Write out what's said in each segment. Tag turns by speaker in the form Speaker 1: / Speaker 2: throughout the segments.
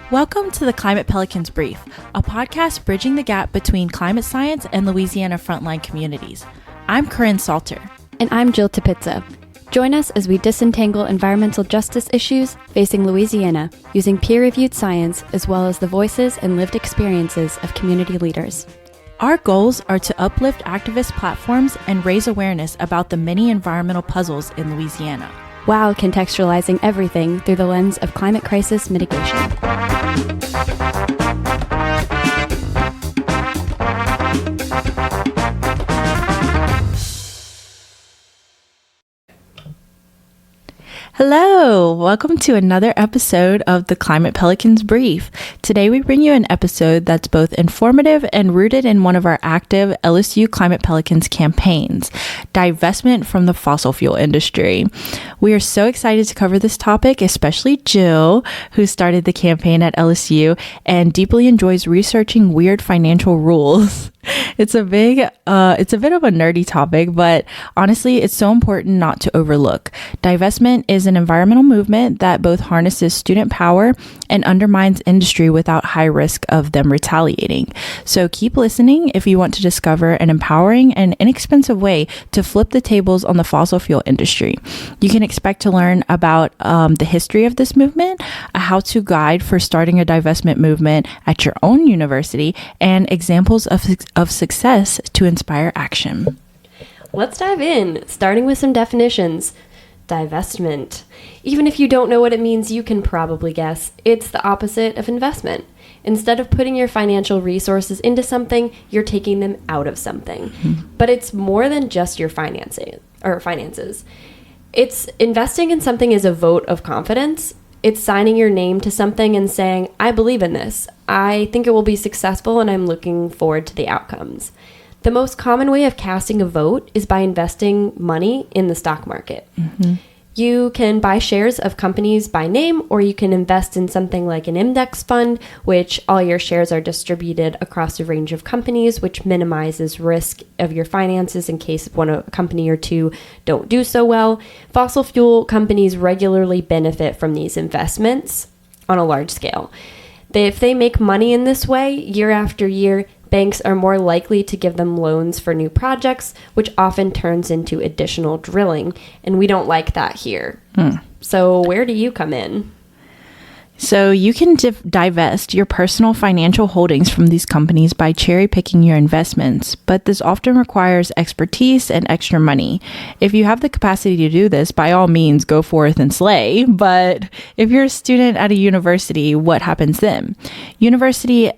Speaker 1: Welcome to the Climate Pelicans Brief, a podcast bridging the gap between climate science and Louisiana frontline communities. I'm Corinne Salter.
Speaker 2: And I'm Jill Tepizza. Join us as we disentangle environmental justice issues facing Louisiana using peer-reviewed science as well as the voices and lived experiences of community leaders.
Speaker 1: Our goals are to uplift activist platforms and raise awareness about the many environmental puzzles in Louisiana,
Speaker 2: while contextualizing everything through the lens of climate crisis mitigation.
Speaker 1: Hello, welcome to another episode of the Climate Pelicans Brief. Today we bring you an episode that's both informative and rooted in one of our active LSU Climate Pelicans campaigns, divestment from the fossil fuel industry. We are so excited to cover this topic, especially Jill, who started the campaign at LSU and deeply enjoys researching weird financial rules. It's a bit of a nerdy topic, but honestly, it's so important not to overlook. Divestment is an environmental movement that both harnesses student power and undermines industry without high risk of them retaliating. So keep listening if you want to discover an empowering and inexpensive way to flip the tables on the fossil fuel industry. You can expect to learn about the history of this movement, a how-to guide for starting a divestment movement at your own university, and examples of success to inspire action.
Speaker 2: Let's dive in, starting with some definitions. Divestment. Even if you don't know what it means, you can probably guess. It's the opposite of investment. Instead of putting your financial resources into something, you're taking them out of something. But it's more than just your finances. It's investing in something as a vote of confidence. It's signing your name to something and saying, I believe in this. I think it will be successful and I'm looking forward to the outcomes. The most common way of casting a vote is by investing money in the stock market. You can buy shares of companies by name, or you can invest in something like an index fund, which all your shares are distributed across a range of companies, which minimizes risk of your finances in case a company or two don't do so well. Fossil fuel companies regularly benefit from these investments on a large scale. If they make money in this way, year after year, banks are more likely to give them loans for new projects, which often turns into additional drilling. And we don't like that here. So where do you come in?
Speaker 1: So you can divest your personal financial holdings from these companies by cherry picking your investments, but this often requires expertise and extra money. If you have the capacity to do this, by all means, go forth and slay. But if you're a student at a university, what happens then? Universities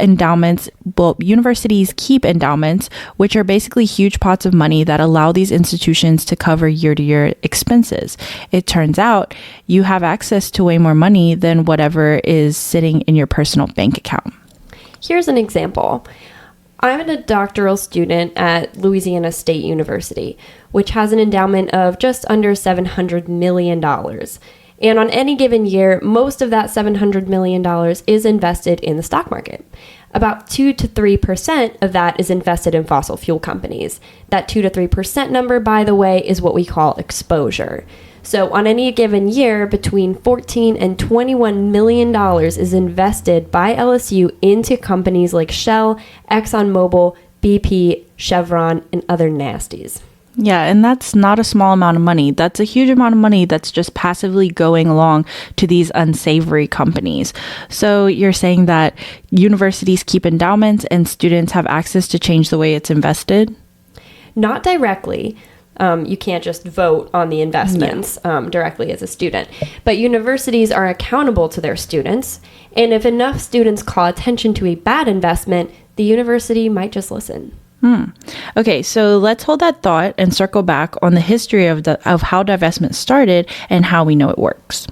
Speaker 1: keep endowments, which are basically huge pots of money that allow these institutions to cover year-to-year expenses. It turns out you have access to way more money than whatever is sitting in your personal bank account.
Speaker 2: Here's an example. I'm a doctoral student at Louisiana State University, which has an endowment of just under $700 million. And on any given year, most of that $700 million is invested in the stock market. About 2 to 3% of that is invested in fossil fuel companies. That 2 to 3% number, by the way, is what we call exposure. So on any given year, between $14 and $21 million is invested by LSU into companies like Shell, ExxonMobil, BP, Chevron, and other nasties.
Speaker 1: Yeah, and that's not a small amount of money. That's a huge amount of money that's just passively going along to these unsavory companies. So you're saying that universities keep endowments and students have access to change the way it's invested?
Speaker 2: Not directly. You can't just vote on the investments directly as a student. But universities are accountable to their students. And if enough students call attention to a bad investment, the university might just listen.
Speaker 1: Okay, so let's hold that thought and circle back on the history of how divestment started and how we know it works.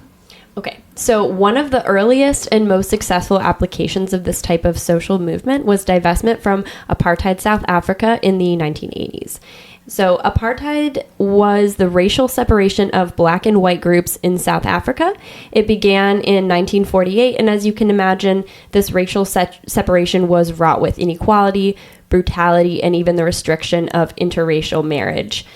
Speaker 2: Okay, so one of the earliest and most successful applications of this type of social movement was divestment from apartheid South Africa in the 1980s. So apartheid was the racial separation of black and white groups in South Africa. It began in 1948, and as you can imagine, this racial separation was wrought with inequality, brutality, and even the restriction of interracial marriage.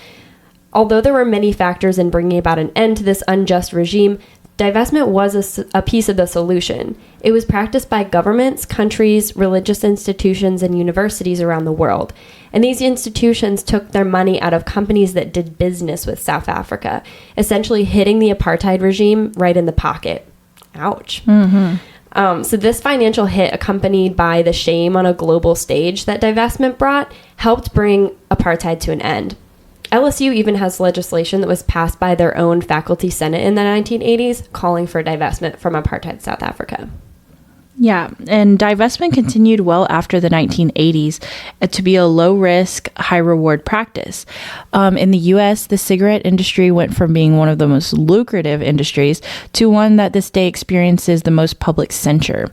Speaker 2: Although there were many factors in bringing about an end to this unjust regime, divestment was a piece of the solution. It was practiced by governments, countries, religious institutions, and universities around the world. And these institutions took their money out of companies that did business with South Africa, essentially hitting the apartheid regime right in the pocket. Ouch. So this financial hit, accompanied by the shame on a global stage that divestment brought, helped bring apartheid to an end. LSU even has legislation that was passed by their own faculty senate in the 1980s calling for divestment from apartheid South Africa.
Speaker 1: Yeah, and divestment continued well after the 1980s to be a low-risk, high-reward practice. In the U.S., the cigarette industry went from being one of the most lucrative industries to one that this day experiences the most public censure.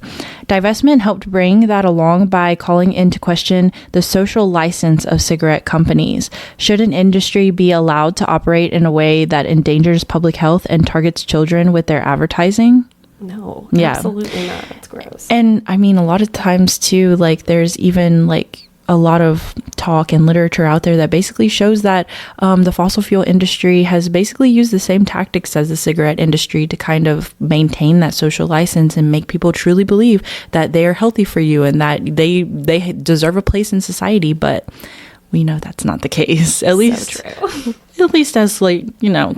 Speaker 1: Divestment helped bring that along by calling into question the social license of cigarette companies. Should an industry be allowed to operate in a way that endangers public health and targets children with their advertising?
Speaker 2: No, absolutely not. That's gross.
Speaker 1: And I mean, a lot of times too, like there's even like a lot of talk and literature out there that basically shows that the fossil fuel industry has basically used the same tactics as the cigarette industry to kind of maintain that social license and make people truly believe that they are healthy for you and that they deserve a place in society. But we know that's not the case, at least as like,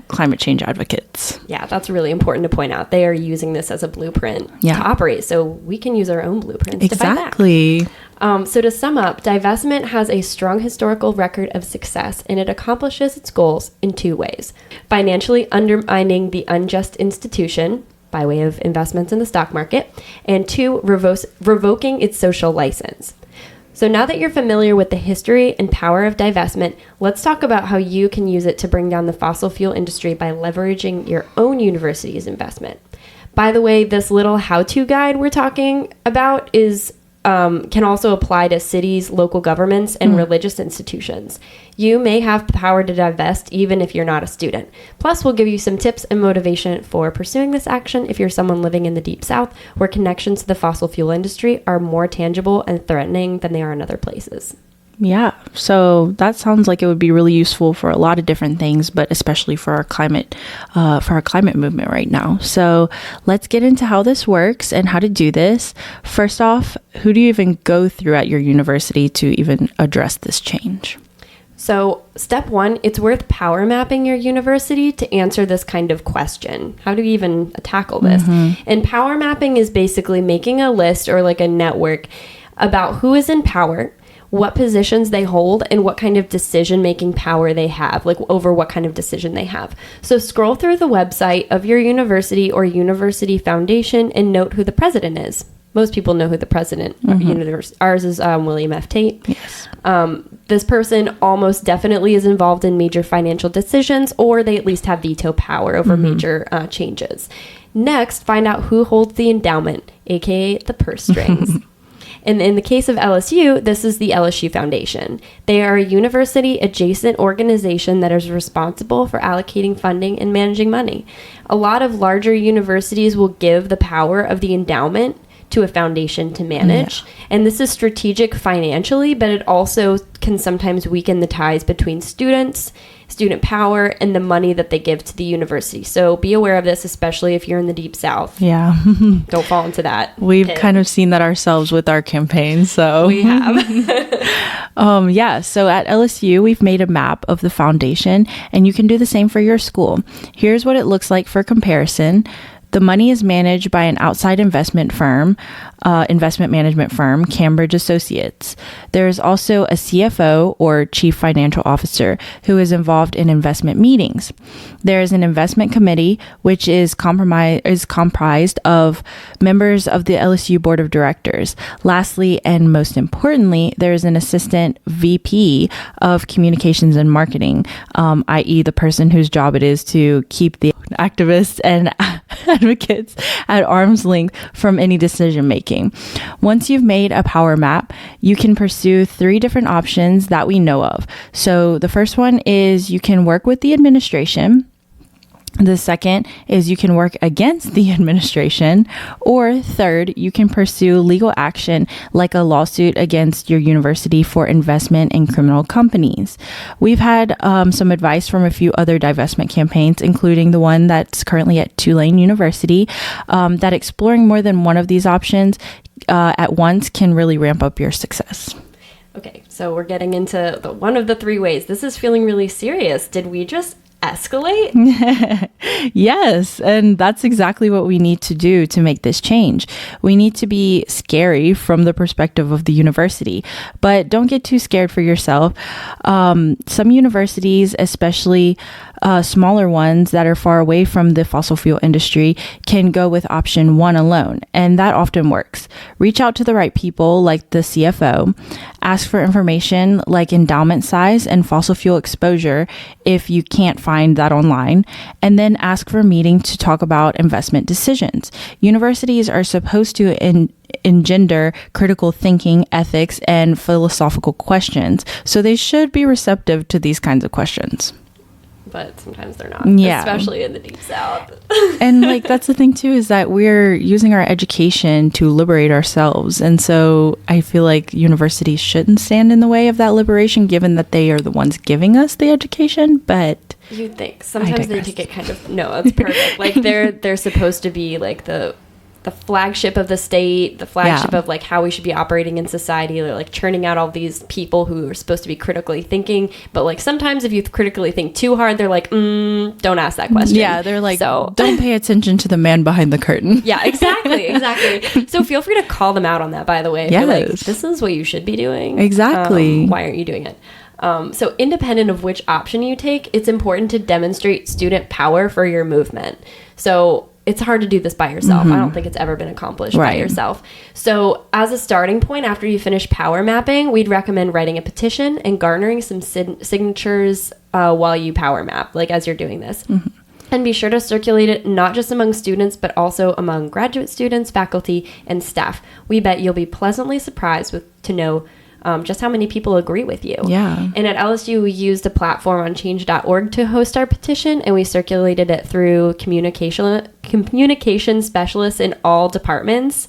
Speaker 1: climate change advocates.
Speaker 2: Yeah, that's really important to point out. They are using this as a blueprint to operate, so we can use our own blueprints to fight back. So to sum up, divestment has a strong historical record of success, and it accomplishes its goals in two ways: financially undermining the unjust institution by way of investments in the stock market, and two, revoking its social license. So now that you're familiar with the history and power of divestment, let's talk about how you can use it to bring down the fossil fuel industry by leveraging your own university's investment. By the way, this little how-to guide we're talking about is can also apply to cities, local governments, and religious institutions. You may have the power to divest even if you're not a student. Plus, we'll give you some tips and motivation for pursuing this action if you're someone living in the Deep South, where connections to the fossil fuel industry are more tangible and threatening than they are in other places.
Speaker 1: Yeah, so that sounds like it would be really useful for a lot of different things, but especially for our climate movement right now. So let's get into how this works and how to do this. First off, who do you even go through at your university to even address this change?
Speaker 2: So step one, it's worth power mapping your university to answer this kind of question. How do you even tackle this? And power mapping is basically making a list or like a network about who is in power, what positions they hold, and what kind of decision-making power they have, like over what kind of decision they have. So scroll through the website of your university or university foundation and note who the president is. Most people know who the president of ours is, William F. Tate.
Speaker 1: Yes.
Speaker 2: This person almost definitely is involved in major financial decisions, or they at least have veto power over major changes. Next, find out who holds the endowment, aka the purse strings. And in the case of LSU, this is the LSU Foundation. They are a university-adjacent organization that is responsible for allocating funding and managing money. A lot of larger universities will give the power of the endowment to a foundation to manage. And this is strategic financially, but it also can sometimes weaken the ties between students, student power, and the money that they give to the university. So be aware of this, especially if you're in the Deep South.
Speaker 1: Yeah.
Speaker 2: Don't fall into that.
Speaker 1: We've kind of seen that ourselves with our campaign. So
Speaker 2: we have.
Speaker 1: So at LSU, we've made a map of the foundation, and you can do the same for your school. Here's what it looks like for comparison. The money is managed by an outside investment management firm, Cambridge Associates. There is also a CFO, or Chief Financial Officer, who is involved in investment meetings. There is an investment committee, which is comprised of members of the LSU Board of Directors. Lastly, and most importantly, there is an assistant VP of Communications and Marketing, i.e. the person whose job it is to keep the activists and advocates at arm's length from any decision making. Once you've made a power map, you can pursue 3 different options that we know of. So the first one is you can work with the administration. The second is you can work against the administration. Or third, you can pursue legal action like a lawsuit against your university for investment in criminal companies. We've had some advice from a few other divestment campaigns, including the one that's currently at Tulane University, that exploring more than one of these options at once can really ramp up your success.
Speaker 2: Okay, so we're getting into one of the three ways. This is feeling really serious. Did we just escalate?
Speaker 1: Yes, and that's exactly what we need to do to make this change. We need to be scary from the perspective of the university, but don't get too scared for yourself. Some universities, especially smaller ones that are far away from the fossil fuel industry, can go with option one alone, and that often works. Reach out to the right people like the CFO. Ask for information like endowment size and fossil fuel exposure if you can't find that online, and then ask for a meeting to talk about investment decisions. Universities are supposed to engender critical thinking, ethics, and philosophical questions, so they should be receptive to these kinds of questions.
Speaker 2: But sometimes they're not, especially in the Deep South.
Speaker 1: And like, that's the thing too, is that we're using our education to liberate ourselves. And so I feel like universities shouldn't stand in the way of that liberation, given that they are the ones giving us the education. But
Speaker 2: you'd think sometimes they take it kind of, no, that's perfect. Like they're supposed to be like the flagship of the state, the flagship of like how we should be operating in society. They're like churning out all these people who are supposed to be critically thinking, but like sometimes if you critically think too hard, they're like, don't ask that question.
Speaker 1: Yeah, they're like, so don't pay attention to the man behind the curtain.
Speaker 2: Yeah, exactly. So feel free to call them out on that, by the way.
Speaker 1: Yes.
Speaker 2: Like, this is what you should be doing.
Speaker 1: Exactly.
Speaker 2: Why aren't you doing it? So independent of which option you take, it's important to demonstrate student power for your movement. So it's hard to do this by yourself. I don't think it's ever been accomplished by yourself. So as a starting point, after you finish power mapping, we'd recommend writing a petition and garnering some signatures while you power map, like as you're doing this. And be sure to circulate it not just among students, but also among graduate students, faculty, and staff. We bet you'll be pleasantly surprised to know just how many people agree with you.
Speaker 1: Yeah.
Speaker 2: And at LSU, we used a platform on change.org to host our petition, and we circulated it through communication specialists in all departments,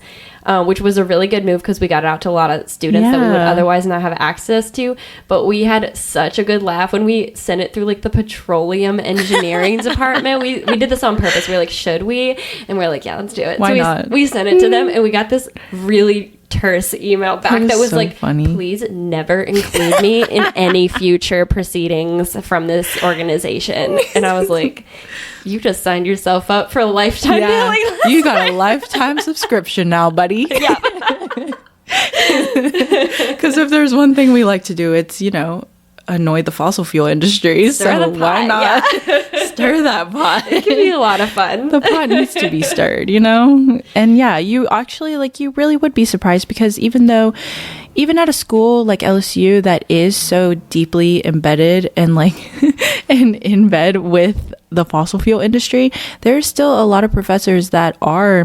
Speaker 2: which was a really good move because we got it out to a lot of students that we would otherwise not have access to. But we had such a good laugh when we sent it through like the petroleum engineering department. We did this on purpose. We were like, should we? And we're like, yeah, let's do it.
Speaker 1: Why not?
Speaker 2: We sent it to them, and we got this really terse email back that was
Speaker 1: so
Speaker 2: like,
Speaker 1: funny.
Speaker 2: Please never include me in any future proceedings from this organization. And I was like, you just signed yourself up for a lifetime mailing list.
Speaker 1: You got a lifetime subscription now, buddy.
Speaker 2: Yeah.
Speaker 1: Because if there's one thing we like to do, it's, annoy the fossil fuel industry.
Speaker 2: Stir the pot,
Speaker 1: why not stir that pot?
Speaker 2: It can be a lot of fun.
Speaker 1: The pot needs to be stirred, And yeah, you actually, you really would be surprised, because even at a school like LSU that is so deeply embedded and and in bed with the fossil fuel industry, there's still a lot of professors that are,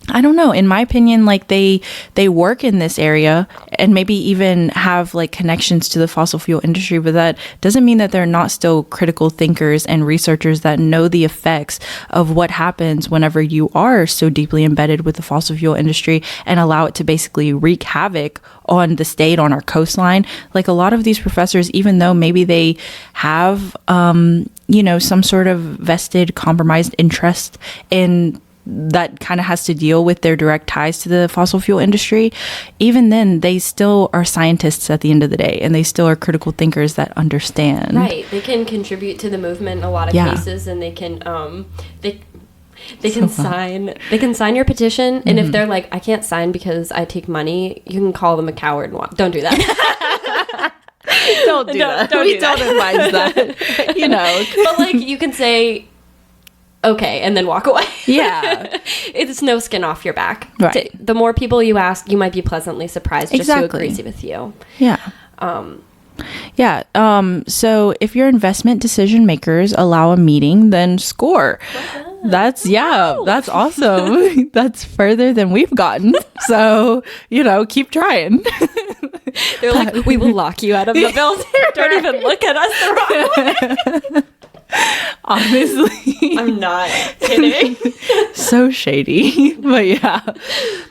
Speaker 1: I don't know, in my opinion, they work in this area and maybe even have connections to the fossil fuel industry, but that doesn't mean that they're not still critical thinkers and researchers that know the effects of what happens whenever you are so deeply embedded with the fossil fuel industry and allow it to basically wreak havoc on the state, on our coastline. A lot of these professors, even though maybe they have, some sort of vested, compromised interest in that kind of has to deal with their direct ties to the fossil fuel industry, even then they still are scientists at the end of the day, and they still are critical thinkers that understand.
Speaker 2: Right. They can contribute to the movement in a lot of cases, and they can they can sign your petition, and if they're like, I can't sign because I take money, you can call them a coward and don't do that.
Speaker 1: Don't do that. We don't advise that.
Speaker 2: But you can say okay and then walk away.
Speaker 1: Yeah.
Speaker 2: It's no skin off your back.
Speaker 1: Right.
Speaker 2: The more people you ask, you might be pleasantly surprised just who agrees with you.
Speaker 1: Yeah. So if your investment decision makers allow a meeting, then score. That's awesome. That's further than we've gotten. So, keep trying.
Speaker 2: They're like, we will lock you out of the building. Don't even look at us the wrong way.
Speaker 1: Honestly.
Speaker 2: I'm not kidding.
Speaker 1: So shady. But yeah.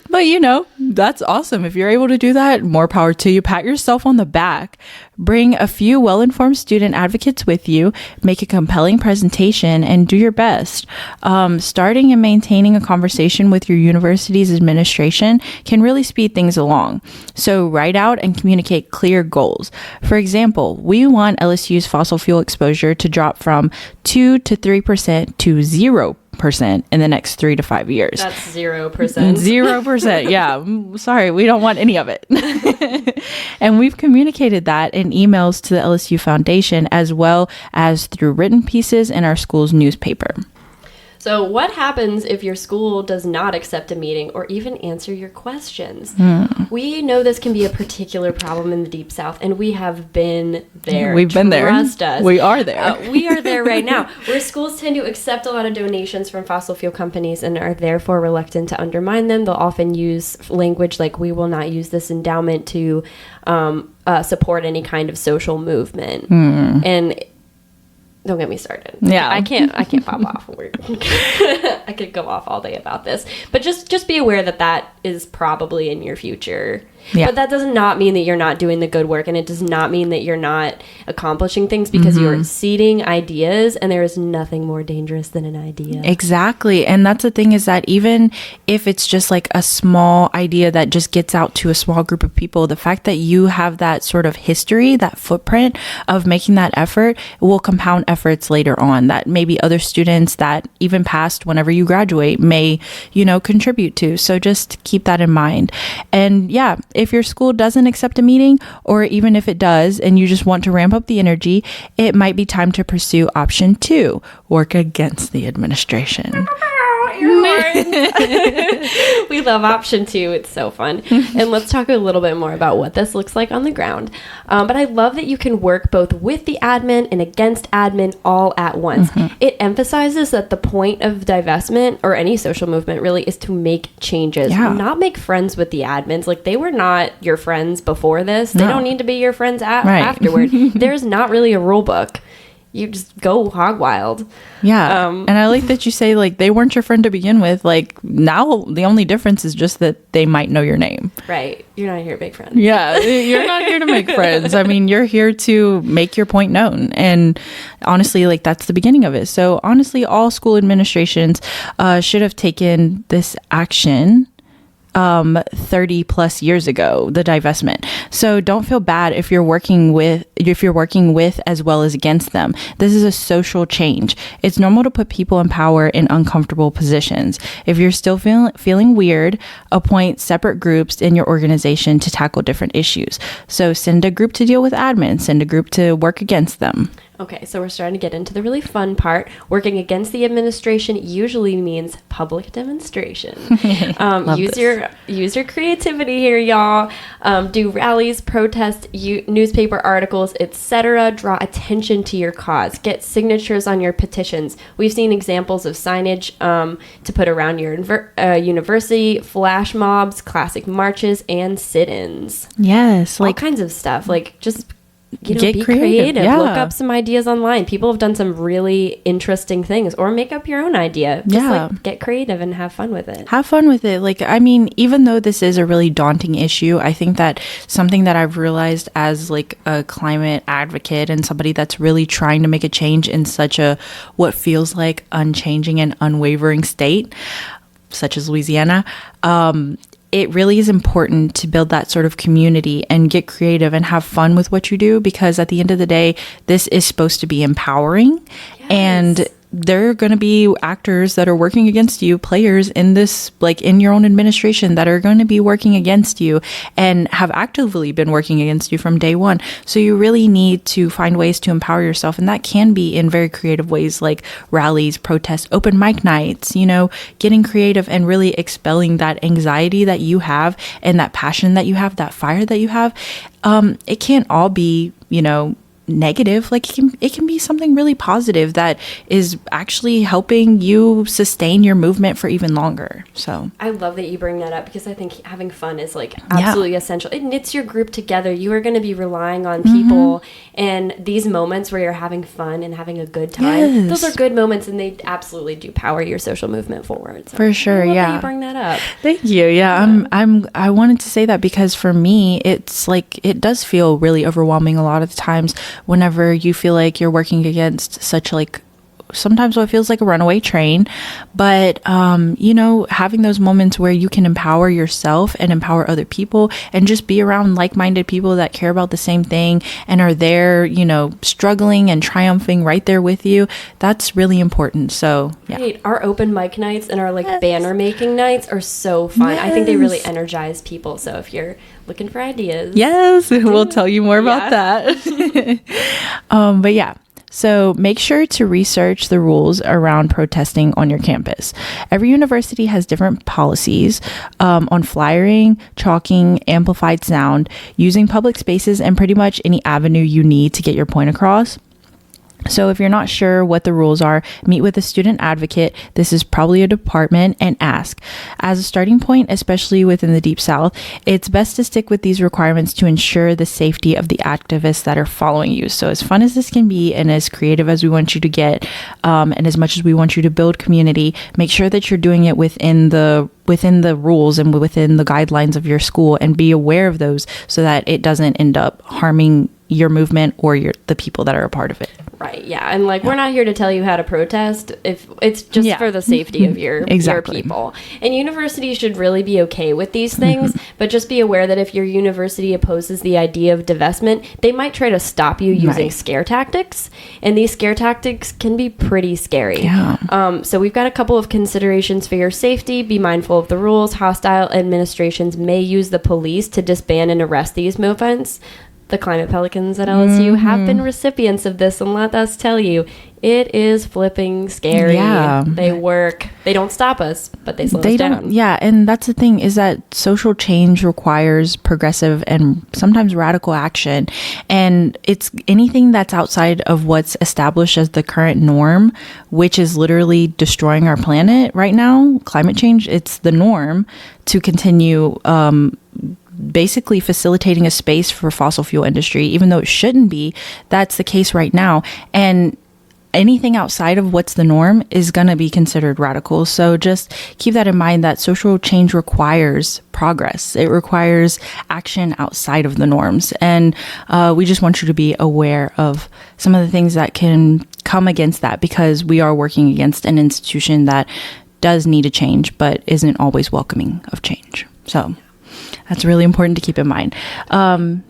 Speaker 1: But that's awesome. If you're able to do that, more power to you. Pat yourself on the back. Bring a few well-informed student advocates with you. Make a compelling presentation and do your best. Starting and maintaining a conversation with your university's administration can really speed things along. So write out and communicate clear goals. For example, we want LSU's fossil fuel exposure to drop from 2 to 3% to 0% in the next 3 to 5 years.
Speaker 2: That's 0%.
Speaker 1: 0%. Yeah. Sorry, we don't want any of it. And we've communicated that in emails to the LSU Foundation as well as through written pieces in our school's newspaper.
Speaker 2: So what happens if your school does not accept a meeting or even answer your questions? We know this can be a particular problem in the Deep South, and we have been there.
Speaker 1: We've been there.
Speaker 2: Trust us.
Speaker 1: We are there.
Speaker 2: We are there right now, where schools tend to accept a lot of donations from fossil fuel companies and are therefore reluctant to undermine them. They'll often use language like, we will not use this endowment to support any kind of social movement. And don't get me started.
Speaker 1: Yeah.
Speaker 2: I can't pop off. I could go off all day about this. But just be aware that is probably in your future. Yeah. But that does not mean that you're not doing the good work, and it does not mean that you're not accomplishing things, because you're seeding ideas, and there is nothing more dangerous than an idea.
Speaker 1: Exactly. And that's the thing, is that even if it's just like a small idea that just gets out to a small group of people, the fact that you have that sort of history, that footprint of making that effort, will compound efforts later on that maybe other students that even past whenever you graduate may, contribute to. So just keep that in mind. And yeah, if your school doesn't accept a meeting, or even if it does and you just want to ramp up the energy, it might be time to pursue option 2, work against the administration.
Speaker 2: We love option 2. It's so fun. And let's talk a little bit more about what this looks like on the ground. But I love that you can work both with the admin and against admin all at once. It emphasizes that the point of divestment, or any social movement really, is to make changes, not make friends with the admins. Like, they were not your friends before this. They don't need to be your friends afterward. There's not really a rule book. You just go hog wild.
Speaker 1: Yeah. And I like that you say, like, they weren't your friend to begin with. Like, now the only difference is just that they might know your name.
Speaker 2: Right. You're not here to make friends.
Speaker 1: Yeah. You're not here to make friends. I mean, you're here to make your point known. And honestly, like, that's the beginning of it. So honestly, all school administrations should have taken this action 30 plus years ago, the divestment. So don't feel bad if you're working with as well as against them. This is a social change. It's normal to put people in power in uncomfortable positions. If you're still feeling weird, appoint separate groups in your organization to tackle different issues. So send a group to deal with admin, send a group to work against them.
Speaker 2: Okay, so we're starting to get into the really fun part. Working against the administration usually means public demonstration. Use your creativity here, y'all. Do rallies, protests, newspaper articles, etc. Draw attention to your cause. Get signatures on your petitions. We've seen examples of signage to put around your university, flash mobs, classic marches, and sit-ins.
Speaker 1: Yes,
Speaker 2: all kinds of stuff. Like, just
Speaker 1: get
Speaker 2: be creative.
Speaker 1: Yeah.
Speaker 2: Look up some ideas online. People have done some really interesting things, or make up your own idea. Just get creative and have fun with it.
Speaker 1: Have fun with it. Like, I mean, even though this is a really daunting issue, I think that something that I've realized as like a climate advocate and somebody that's really trying to make a change in such a what feels like unchanging and unwavering state, such as Louisiana, it really is important to build that sort of community and get creative and have fun with what you do, because at the end of the day, this is supposed to be empowering. Yes. And there are going to be actors that are working against you, players in this, like in your own administration, that are going to be working against you and have actively been working against you from day one. So you really need to find ways to empower yourself. And that can be in very creative ways, like rallies, protests, open mic nights, getting creative and really expelling that anxiety that you have and that passion that you have, that fire that you have. It can't all be, negative. Like it can be something really positive that is actually helping you sustain your movement for even longer. So
Speaker 2: I love that you bring that up, because I think having fun is like absolutely essential. It knits your group together. You are going to be relying on people, and these moments where you're having fun and having a good time, those are good moments, and they absolutely do power your social movement forward. So
Speaker 1: for sure.
Speaker 2: I love that you bring that up.
Speaker 1: Thank you. I wanted to say that because for me, it's like, it does feel really overwhelming a lot of the times whenever you feel like you're working against such like, sometimes it feels like a runaway train, but having those moments where you can empower yourself and empower other people and just be around like-minded people that care about the same thing and are there, struggling and triumphing right there with you, that's really important. So
Speaker 2: Right. Our open mic nights and our banner making nights are so fun. I think they really energize people. So if you're looking for ideas,
Speaker 1: we'll tell you more about that. But so make sure to research the rules around protesting on your campus. Every university has different policies on flyering, chalking, amplified sound, using public spaces, and pretty much any avenue you need to get your point across. So if you're not sure what the rules are, meet with a student advocate. This is probably a department, and ask. As a starting point, especially within the Deep South, it's best to stick with these requirements to ensure the safety of the activists that are following you. So as fun as this can be and as creative as we want you to get, and as much as we want you to build community, make sure that you're doing it within the rules and within the guidelines of your school, and be aware of those so that it doesn't end up harming your movement or the people that are a part of it.
Speaker 2: Right. Yeah. And we're not here to tell you how to protest. If it's just for the safety of your people. And universities should really be okay with these things, but just be aware that if your university opposes the idea of divestment, they might try to stop you using scare tactics. And these scare tactics can be pretty scary.
Speaker 1: Yeah.
Speaker 2: So we've got a couple of considerations for your safety. Be mindful of the rules. Hostile administrations may use the police to disband and arrest these movements. The Climate Pelicans at LSU have been recipients of this, and let us tell you, it is flipping scary.
Speaker 1: Yeah.
Speaker 2: They work. They don't stop us, but they slow us down.
Speaker 1: Yeah, and that's the thing, is that social change requires progressive and sometimes radical action. And it's anything that's outside of what's established as the current norm, which is literally destroying our planet right now. Climate change, it's the norm to continue basically facilitating a space for fossil fuel industry, even though it shouldn't be. That's the case right now. And anything outside of what's the norm is going to be considered radical. So just keep that in mind, that social change requires progress. It requires action outside of the norms. And we just want you to be aware of some of the things that can come against that, because we are working against an institution that does need a change, but isn't always welcoming of change. So that's really important to keep in mind.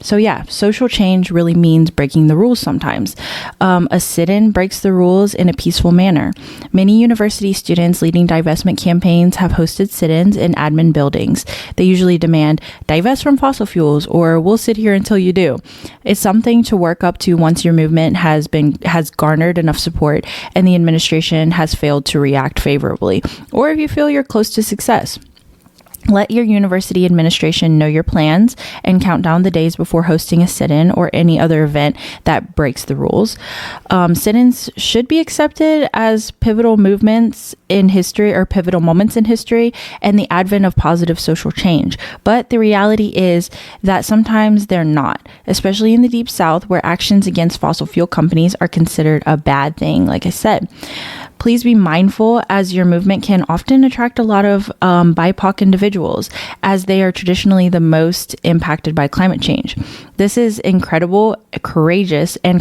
Speaker 1: Social change really means breaking the rules sometimes. A sit-in breaks the rules in a peaceful manner. Many university students leading divestment campaigns have hosted sit-ins in admin buildings. They usually demand, divest from fossil fuels, or we'll sit here until you do. It's something to work up to once your movement has garnered enough support and the administration has failed to react favorably, or if you feel you're close to success. Let your university administration know your plans and count down the days before hosting a sit-in or any other event that breaks the rules. Sit-ins should be accepted as pivotal movements in history, or pivotal moments in history, and the advent of positive social change. But the reality is that sometimes they're not, especially in the Deep South, where actions against fossil fuel companies are considered a bad thing, like I said. Please be mindful, as your movement can often attract a lot of BIPOC individuals, as they are traditionally the most impacted by climate change. This is incredible, courageous on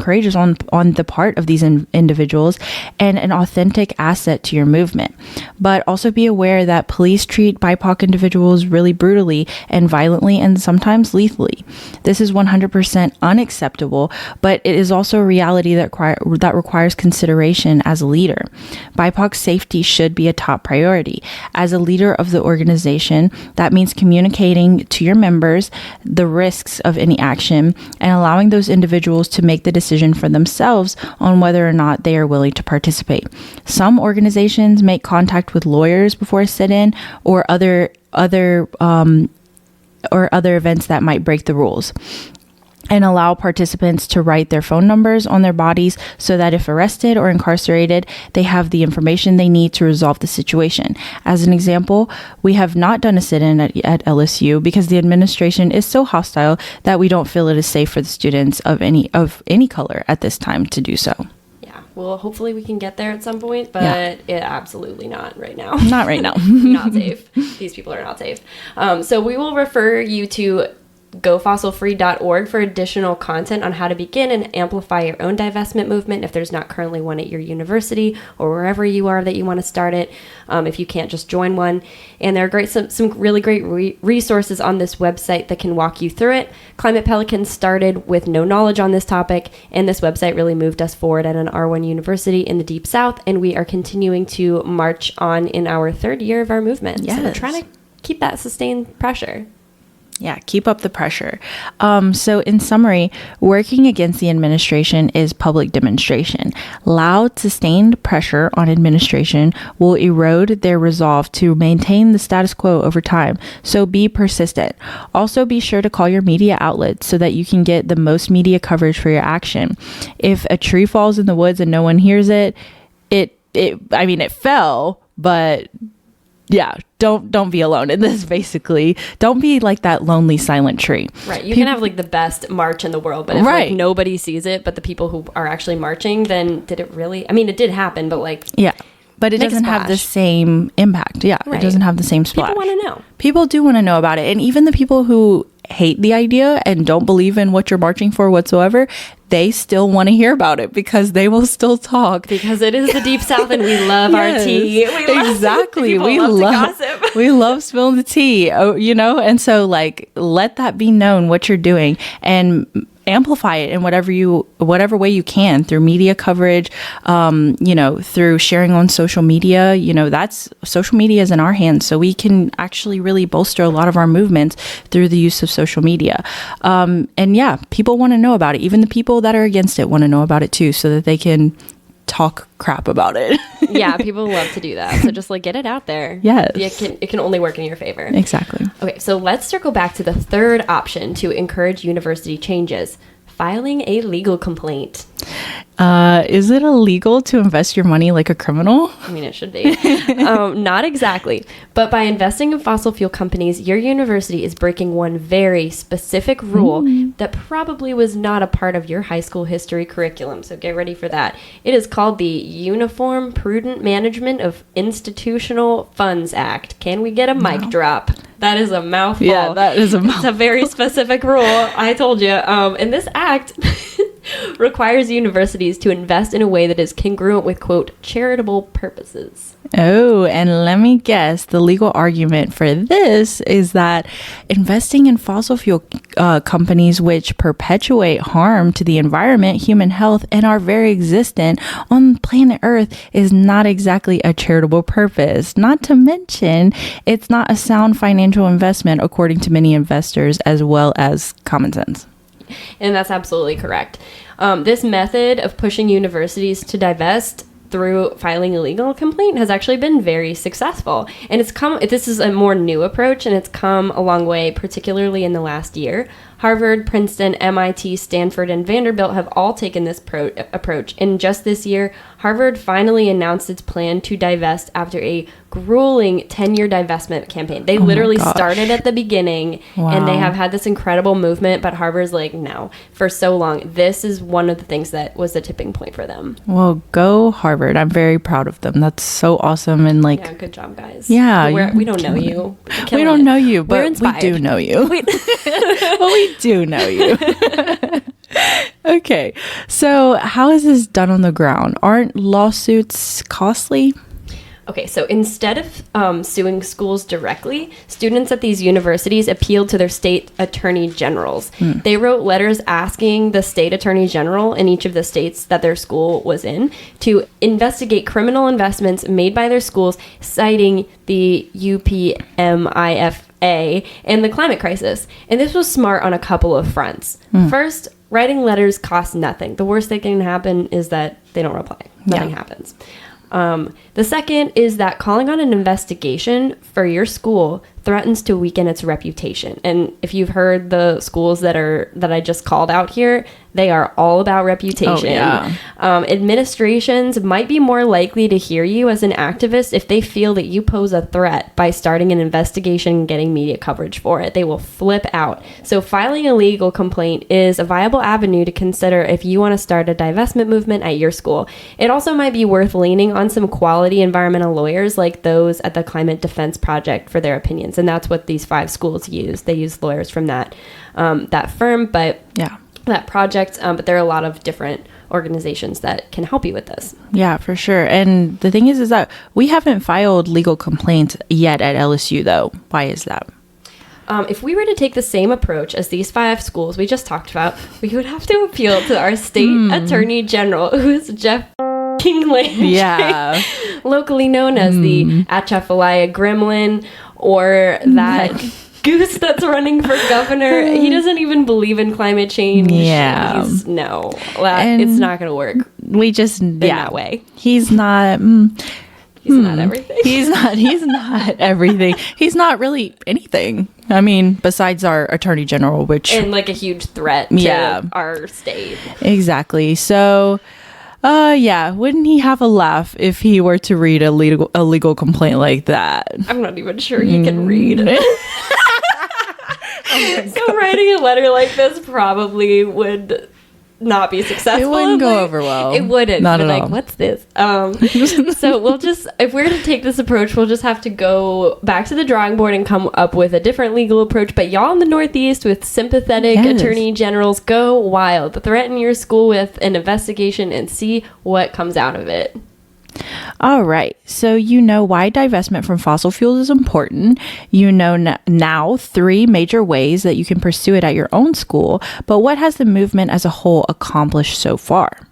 Speaker 1: the part of these individuals, and an authentic asset to your movement. But also be aware that police treat BIPOC individuals really brutally and violently, and sometimes lethally. This is 100% unacceptable, but it is also a reality that requires consideration as a leader. BIPOC safety should be a top priority. As a leader of the organization, that means communicating to your members the risks of any action and allowing those individuals to make the decision for themselves on whether or not they are willing to participate. Some organizations make contact with lawyers before a sit-in or other events that might break the rules. and allow participants to write their phone numbers on their bodies so that if arrested or incarcerated, they have the information they need to resolve the situation. As an example, we have not done a sit-in at LSU because the administration is so hostile that we don't feel it is safe for the students of any color at this time to do so.
Speaker 2: Yeah, well, hopefully we can get there at some point, but absolutely not right now.
Speaker 1: Not right now.
Speaker 2: Not safe. These people are not safe. So we will refer you to gofossilfree.org for additional content on how to begin and amplify your own divestment movement if there's not currently one at your university or wherever you are that you want to start it, if you can't just join one. And there are some really great resources on this website that can walk you through it. Climate Pelicans started with no knowledge on this topic, and this website really moved us forward at an R1 university in the Deep South, and we are continuing to march on in our third year of our movement.
Speaker 1: Yes.
Speaker 2: So we're trying to keep that sustained pressure.
Speaker 1: Yeah, keep up the pressure. So in summary, working against the administration is public demonstration. Loud, sustained pressure on administration will erode their resolve to maintain the status quo over time. So be persistent. Also, be sure to call your media outlets so that you can get the most media coverage for your action. If a tree falls in the woods and no one hears it fell, but yeah, don't be alone in this, basically. Don't be like that lonely silent tree.
Speaker 2: Right. You can have like the best march in the world, but if like nobody sees it, but the people who are actually marching, then did it really? I mean, it did happen, but like...
Speaker 1: Yeah. But it doesn't have the same impact. Yeah. Right. It doesn't have the same splash.
Speaker 2: People want to know.
Speaker 1: People do want to know about it. And even the people who hate the idea and don't believe in what you're marching for whatsoever, they still want to hear about it because they will still talk.
Speaker 2: Because it is the Deep South and we love our tea.
Speaker 1: Exactly. We love to gossip. We love spilling the tea, and so like let that be known what you're doing and amplify it in whatever way you can, through media coverage, through sharing on social media. That's social media is in our hands, so we can actually really bolster a lot of our movements through the use of social media. People want to know about it. Even the people that are against it want to know about it too, so that they can talk crap about it.
Speaker 2: Yeah, people love to do that. So just like get it out there.
Speaker 1: Yes.
Speaker 2: It can only work in your favor.
Speaker 1: Exactly.
Speaker 2: Okay, so let's circle back to the third option to encourage university changes: filing a legal complaint.
Speaker 1: Is it illegal to invest your money like a criminal?
Speaker 2: I mean, it should be. Not exactly. But by investing in fossil fuel companies, your university is breaking one very specific rule that probably was not a part of your high school history curriculum. So get ready for that. It is called the Uniform Prudent Management of Institutional Funds Act. Can we get a mic drop? That is a mouthful.
Speaker 1: Yeah, that is a mouthful.
Speaker 2: It's a very specific rule. I told you. And this act requires universities to invest in a way that is congruent with, quote, charitable purposes.
Speaker 1: Oh, and let me guess, the legal argument for this is that investing in fossil fuel companies which perpetuate harm to the environment, human health, and our very existence on planet Earth is not exactly a charitable purpose. Not to mention, it's not a sound financial investment according to many investors, as well as common sense.
Speaker 2: And that's absolutely correct. This method of pushing universities to divest through filing a legal complaint has actually been very successful. And this is a more new approach, and it's come a long way, particularly in the last year. Harvard, Princeton, MIT, Stanford, and Vanderbilt have all taken this approach. And just this year, Harvard finally announced its plan to divest after a grueling 10-year divestment campaign. They literally started at the beginning, and they have had this incredible movement, but Harvard's like, no, for so long. This is one of the things that was the tipping point for them.
Speaker 1: Well, go Harvard. I'm very proud of them. That's so awesome. And like,
Speaker 2: yeah, good job, guys.
Speaker 1: Yeah.
Speaker 2: We don't know you.
Speaker 1: We don't know you, but we do know you. Well, we do know you. Okay. So how is this done on the ground? Aren't lawsuits costly?
Speaker 2: Okay, so instead of suing schools directly, students at these universities appealed to their state attorney generals. They wrote letters asking the state attorney general in each of the states that their school was in to investigate criminal investments made by their schools, citing the UPMIFA and the climate crisis. And this was smart on a couple of fronts. First, writing letters costs nothing. The worst that can happen is that they don't reply. Nothing happens. The second is that calling on an investigation for your school threatens to weaken its reputation. And if you've heard the schools that I just called out here, they are all about reputation.
Speaker 1: Oh, yeah.
Speaker 2: Administrations might be more likely to hear you as an activist if they feel that you pose a threat by starting an investigation and getting media coverage for it. They will flip out. So filing a legal complaint is a viable avenue to consider if you want to start a divestment movement at your school. It also might be worth leaning on some quality environmental lawyers like those at the Climate Defense Project for their opinions. And that's what these 5 schools use. They use lawyers from that firm, but
Speaker 1: Yeah.
Speaker 2: that project, but there are a lot of different organizations that can help you with this.
Speaker 1: Yeah, for sure. And the thing is that we haven't filed legal complaints yet at LSU, though. Why is that?
Speaker 2: If we were to take the same approach as these 5 schools we just talked about, we would have to appeal to our state attorney general, who is Jeff Landry,
Speaker 1: Yeah.
Speaker 2: locally known as the Atchafalaya Gremlin, or that goose that's running for governor. He doesn't even believe in climate change.
Speaker 1: Yeah.
Speaker 2: It's not going to work
Speaker 1: We just,
Speaker 2: in that way.
Speaker 1: He's not...
Speaker 2: He's not everything.
Speaker 1: He's not everything. He's not really anything. I mean, besides our attorney general, which...
Speaker 2: And like a huge threat to our state.
Speaker 1: Exactly. So... wouldn't he have a laugh if he were to read a legal complaint like that?
Speaker 2: I'm not even sure he can read. So writing a letter like this probably would not be successful.
Speaker 1: It wouldn't go over well.
Speaker 2: It wouldn't.
Speaker 1: Not at
Speaker 2: like,
Speaker 1: all.
Speaker 2: what's this? So we'll just, if we're to take this approach, we'll just have to go back to the drawing board and come up with a different legal approach. But y'all in the Northeast with sympathetic attorney generals, go wild. Threaten your school with an investigation and see what comes out of it.
Speaker 1: All right. So you know why divestment from fossil fuels is important. You know now 3 major ways that you can pursue it at your own school. But what has the movement as a whole accomplished so far?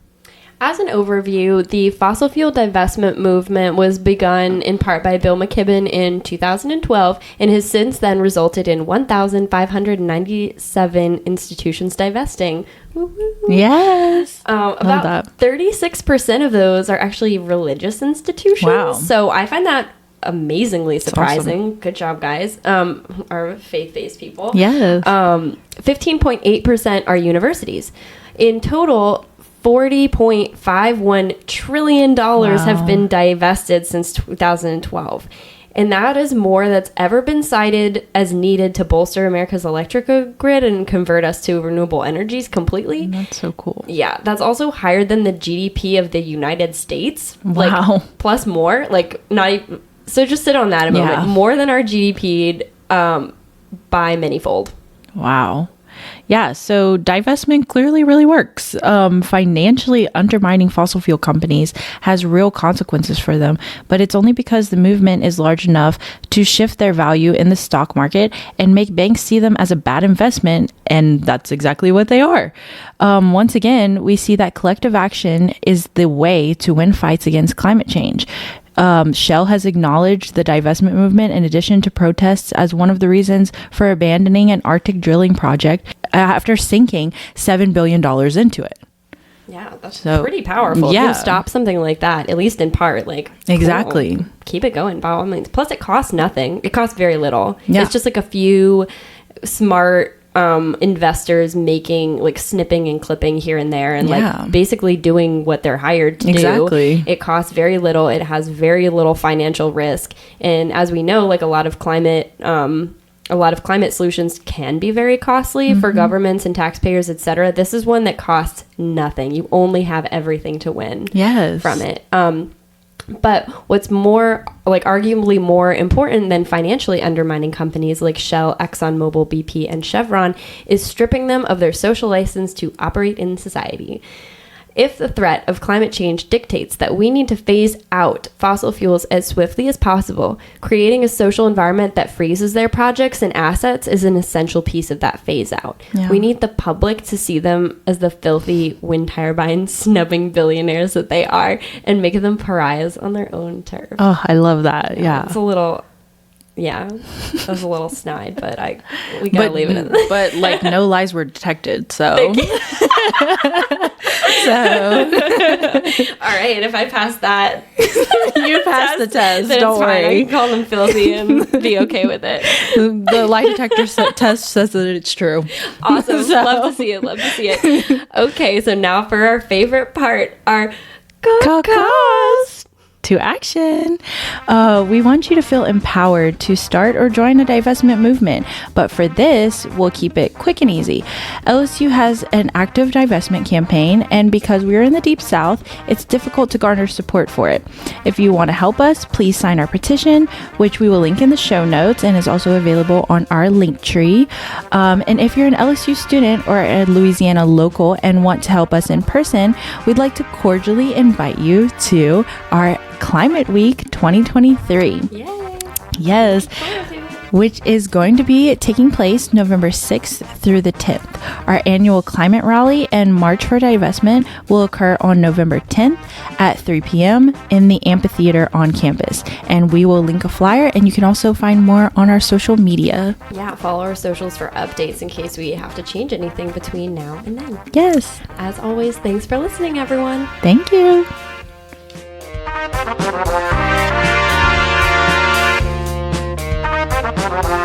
Speaker 2: As an overview, the fossil fuel divestment movement was begun in part by Bill McKibben in 2012 and has since then resulted in 1,597 institutions divesting.
Speaker 1: Yes.
Speaker 2: About 36% of those are actually religious institutions.
Speaker 1: Wow.
Speaker 2: So I find that amazingly surprising.
Speaker 1: Awesome.
Speaker 2: Good job, guys. Our faith-based people.
Speaker 1: Yes.
Speaker 2: 15.8% are universities. In total, $40.51 trillion have been divested since 2012. And that is more that's ever been cited as needed to bolster America's electrical grid and convert us to renewable energies completely.
Speaker 1: That's so cool.
Speaker 2: Yeah, that's also higher than the GDP of the United States.
Speaker 1: Wow.
Speaker 2: Like, plus more. Like, not even... So just sit on that a moment. More than our GDP by manyfold.
Speaker 1: Wow. Yeah, so divestment clearly really works. Financially undermining fossil fuel companies has real consequences for them, but it's only because the movement is large enough to shift their value in the stock market and make banks see them as a bad investment, and that's exactly what they are. Once again, we see that collective action is the way to win fights against climate change. Shell has acknowledged the divestment movement in addition to protests as one of the reasons for abandoning an Arctic drilling project after sinking $7 billion into it.
Speaker 2: Yeah, that's pretty powerful.
Speaker 1: Yeah.
Speaker 2: You can stop something like that, at least in part. Like,
Speaker 1: exactly.
Speaker 2: Cool. Keep it going by all means. Plus, it costs nothing. It costs very little.
Speaker 1: Yeah.
Speaker 2: It's just like a few smart investors making, like, snipping and clipping here and there and like basically doing what they're hired to do. It costs very little. It has very little financial risk. And as we know, like, a lot of climate solutions can be very costly for governments and taxpayers, etc. This is one that costs nothing. You only have everything to win from it. But what's more, like, arguably more important than financially undermining companies like Shell, ExxonMobil, BP, and Chevron is stripping them of their social license to operate in society. If the threat of climate change dictates that we need to phase out fossil fuels as swiftly as possible, creating a social environment that freezes their projects and assets is an essential piece of that phase out. Yeah. We need the public to see them as the filthy wind turbine snubbing billionaires that they are and make them pariahs on their own turf.
Speaker 1: Oh, I love that. Yeah.
Speaker 2: It's a little... Yeah, that was a little snide, but we gotta leave it in.
Speaker 1: But, like, no lies were detected, so...
Speaker 2: All right, if I pass that,
Speaker 1: You passed the test.
Speaker 2: then
Speaker 1: Don't
Speaker 2: it's fine. I
Speaker 1: worry.
Speaker 2: can call them filthy and be okay with it.
Speaker 1: The lie detector test says that it's true.
Speaker 2: Awesome.
Speaker 1: So-
Speaker 2: Love to see it. Love to see it. Okay, so now for our favorite part, our
Speaker 1: Caucus to action. We want you to feel empowered to start or join a divestment movement, but for this, we'll keep it quick and easy. LSU has an active divestment campaign, and because we're in the Deep South, it's difficult to garner support for it. If you want to help us, please sign our petition, which we will link in the show notes and is also available on our link tree. And if you're an LSU student or a Louisiana local and want to help us in person, we'd like to cordially invite you to our Climate Week 2023.
Speaker 2: Yay.
Speaker 1: Yes, which is going to be taking place November 6th through the 10th. Our annual climate rally and March for Divestment will occur on November 10th at 3 p.m. in the amphitheater on campus. And we will link a flyer, and you can also find more on our social media.
Speaker 2: Yeah, follow our socials for updates in case we have to change anything between now and then.
Speaker 1: Yes.
Speaker 2: As always, thanks for listening, everyone.
Speaker 1: Thank you.
Speaker 3: Thank you.